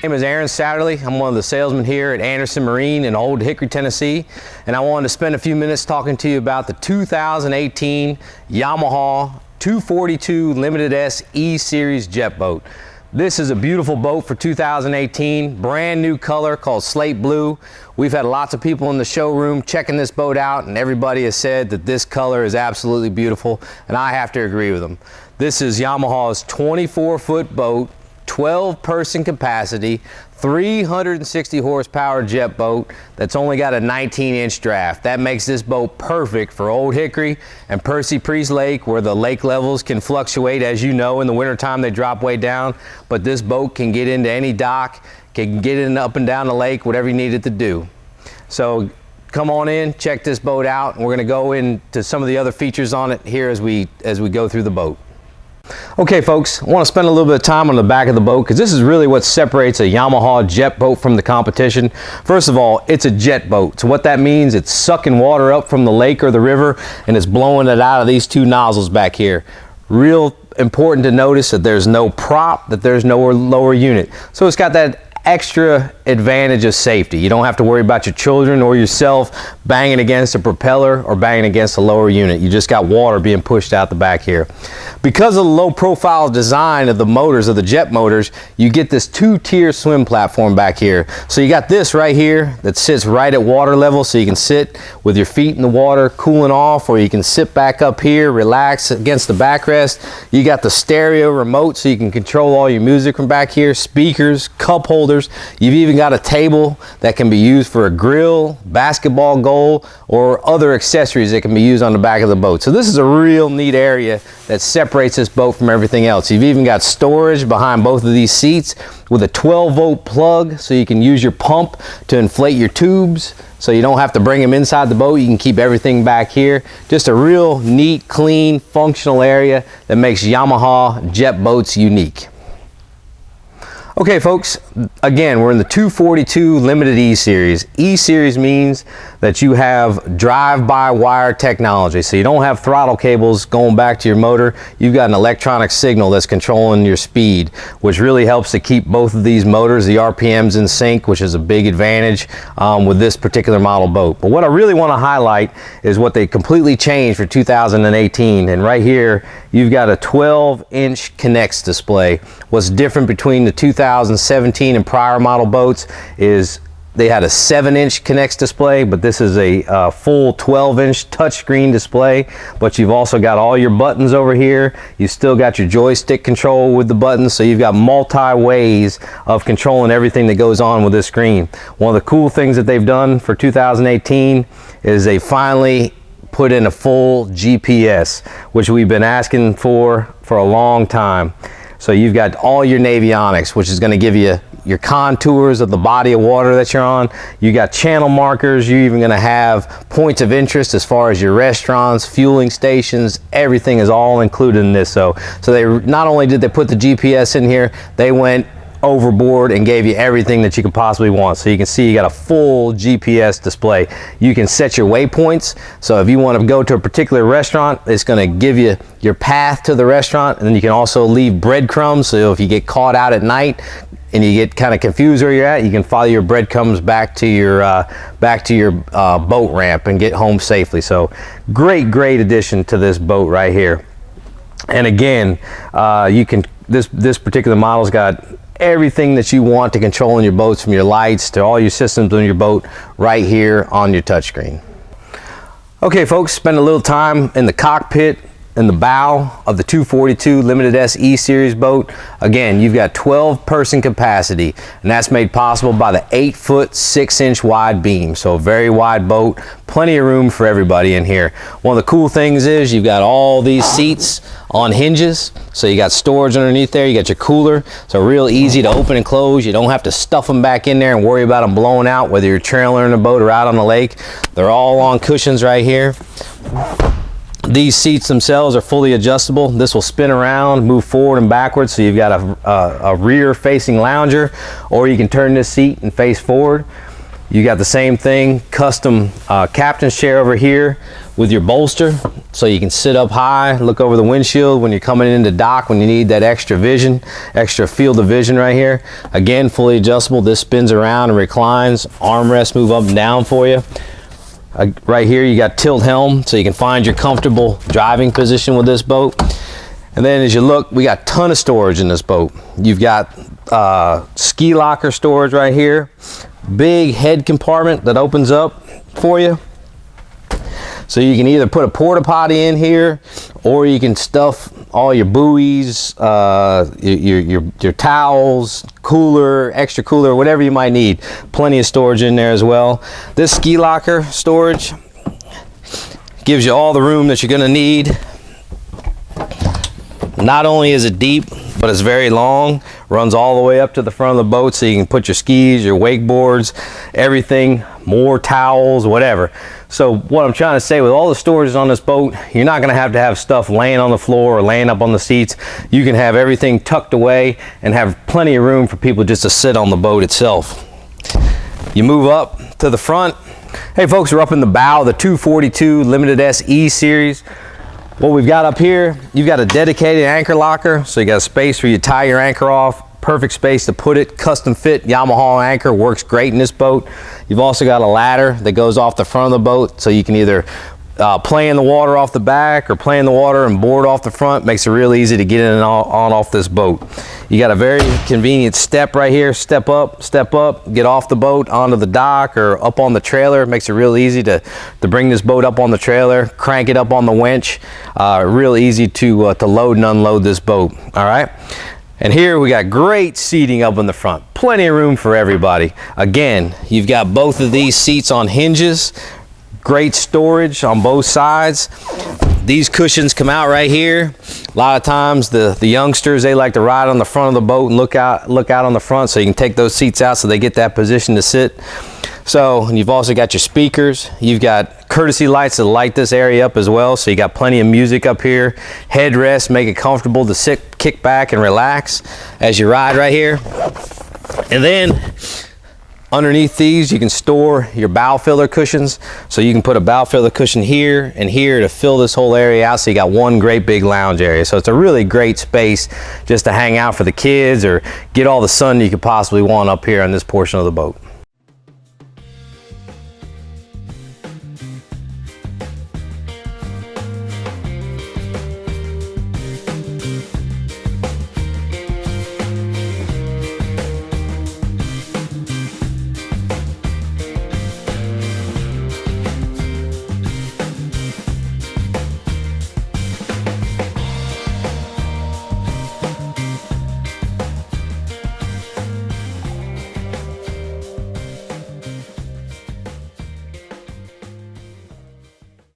My name is Aaron Satterley. I'm one of the salesmen here at Anderson Marine in Old Hickory, Tennessee, and I wanted to spend a few minutes talking to you about the 2018 Yamaha 242 Limited S E-Series jet boat. This is a beautiful boat for 2018, brand new color called slate blue. We've had lots of people in the showroom checking this boat out, and everybody has said that this color is absolutely beautiful, and I have to agree with them. This is Yamaha's 24-foot boat, 12-person capacity, 360 horsepower jet boat that's only got a 19-inch draft. That makes this boat perfect for Old Hickory and Percy Priest Lake, where the lake levels can fluctuate. As you know, in the wintertime they drop way down, but this boat can get into any dock, can get in up and down the lake, whatever you need it to do. So come on in, check this boat out, and we're going to go into some of the other features on it here as we go through the boat. Okay folks, I want to spend a little bit of time on the back of the boat because this is really what separates a Yamaha jet boat from the competition. First of all, it's a jet boat. So what that means, it's sucking water up from the lake or the river and it's blowing it out of these two nozzles back here. Real important to notice that there's no prop, that there's no lower unit. So it's got that extra advantage of safety. You don't have to worry about your children or yourself banging against a propeller or banging against a lower unit. You just got water being pushed out the back here. Because of the low profile design of the motors, of the jet motors, you get this two-tier swim platform back here. So you got this right here that sits right at water level, so you can sit with your feet in the water cooling off, or you can sit back up here, relax against the backrest. You got the stereo remote so you can control all your music from back here, speakers, cup holders. You've even got a table that can be used for a grill, basketball goal, or other accessories that can be used on the back of the boat. So this is a real neat area that separates this boat from everything else. You've even got storage behind both of these seats with a 12-volt plug, so you can use your pump to inflate your tubes, so you don't have to bring them inside the boat. You can keep everything back here. Just a real neat, clean, functional area that makes Yamaha jet boats unique. Okay folks, again, we're in the 242 Limited E-Series. E-Series means that you have drive-by-wire technology. So you don't have throttle cables going back to your motor. You've got an electronic signal that's controlling your speed, which really helps to keep both of these motors, the RPMs, in sync, which is a big advantage with this particular model boat. But what I really want to highlight is what they completely changed for 2018. And right here, you've got a 12-inch Connects display. What's different between the 2017 and prior model boats is they had a 7-inch Connects display, but this is a full 12-inch touchscreen display. But you've also got all your buttons over here. You've still got your joystick control with the buttons, so you've got multi ways of controlling everything that goes on with this screen. One of the cool things that they've done for 2018 is they finally put in a full GPS, which we've been asking for a long time. So you've got all your navionics, which is going to give you your contours of the body of water that you're on. You got channel markers. You're even going to have points of interest as far as your restaurants, fueling stations. Everything is all included in this. So they not only did they put the GPS in here, they went overboard and gave you everything that you could possibly want. So you can see you got a full GPS display. You can set your waypoints. So if you want to go to a particular restaurant, it's going to give you your path to the restaurant, and then you can also leave breadcrumbs. So if you get caught out at night and you get kind of confused where you're at, you can follow your breadcrumbs back to your boat ramp and get home safely. So great addition to this boat right here. And again, this particular model's got everything that you want to control in your boats, from your lights to all your systems on your boat, right here on your touchscreen. Okay folks, spend a little time in the cockpit, in the bow of the 242 Limited S E-Series boat. Again, you've got 12-person capacity, and that's made possible by the 8-foot 6-inch wide beam. So a very wide boat, plenty of room for everybody in here. One of the cool things is you've got all these seats on hinges, so you got storage underneath there. You got your cooler, so real easy to open and close. You don't have to stuff them back in there and worry about them blowing out, whether you're trailing a boat or out on the lake. They're all on cushions right here. These seats themselves are fully adjustable. This will spin around, move forward and backwards, so you've got a rear facing lounger, or you can turn this seat and face forward. You got the same thing, custom captain's chair over here with your bolster, so you can sit up high, look over the windshield when you're coming into dock, when you need that extra vision, extra field of vision right here. Again, fully adjustable. This spins around and reclines. Armrests move up and down for you. Right here you got tilt helm, so you can find your comfortable driving position with this boat. And then as you look, we got a ton of storage in this boat. You've got ski locker storage right here. Big head compartment that opens up for you. So you can either put a porta potty in here, or you can stuff all your buoys, your towels, cooler, extra cooler, whatever you might need. Plenty of storage in there as well. This ski locker storage gives you all the room that you're going to need. Not only is it deep, but it's very long. Runs all the way up to the front of the boat, so you can put your skis, your wakeboards, everything, more towels, whatever. So what I'm trying to say, with all the storage on this boat, you're not going to have stuff laying on the floor or laying up on the seats. You can have everything tucked away and have plenty of room for people just to sit on the boat itself. You move up to the front. Hey folks, we're up in the bow of the 242 Limited S E series. What we've got up here, you've got a dedicated anchor locker, so you got a space where you tie your anchor off. Perfect space to put it. Custom fit Yamaha anchor, works great in this boat. You've also got a ladder that goes off the front of the boat, so you can either play in the water off the back or play in the water and board off the front. Makes it real easy to get in and on off this boat. You got a very convenient step right here. Step up, get off the boat onto the dock or up on the trailer. Makes it real easy to bring this boat up on the trailer, crank it up on the winch. Real easy to load and unload this boat. All right. And here we got great seating up in the front. Plenty of room for everybody. Again, you've got both of these seats on hinges. Great storage on both sides. These cushions come out right here. A lot of times the youngsters, they like to ride on the front of the boat and look out on the front, so you can take those seats out so they get that position to sit. So, and you've also got your speakers. You've got courtesy lights that light this area up as well, so you got plenty of music up here. Headrests make it comfortable to sit, kick back and relax as you ride right here. And then underneath these, you can store your bow filler cushions. So you can put a bow filler cushion here and here to fill this whole area out, so you got one great big lounge area. So it's a really great space just to hang out for the kids or get all the sun you could possibly want up here on this portion of the boat.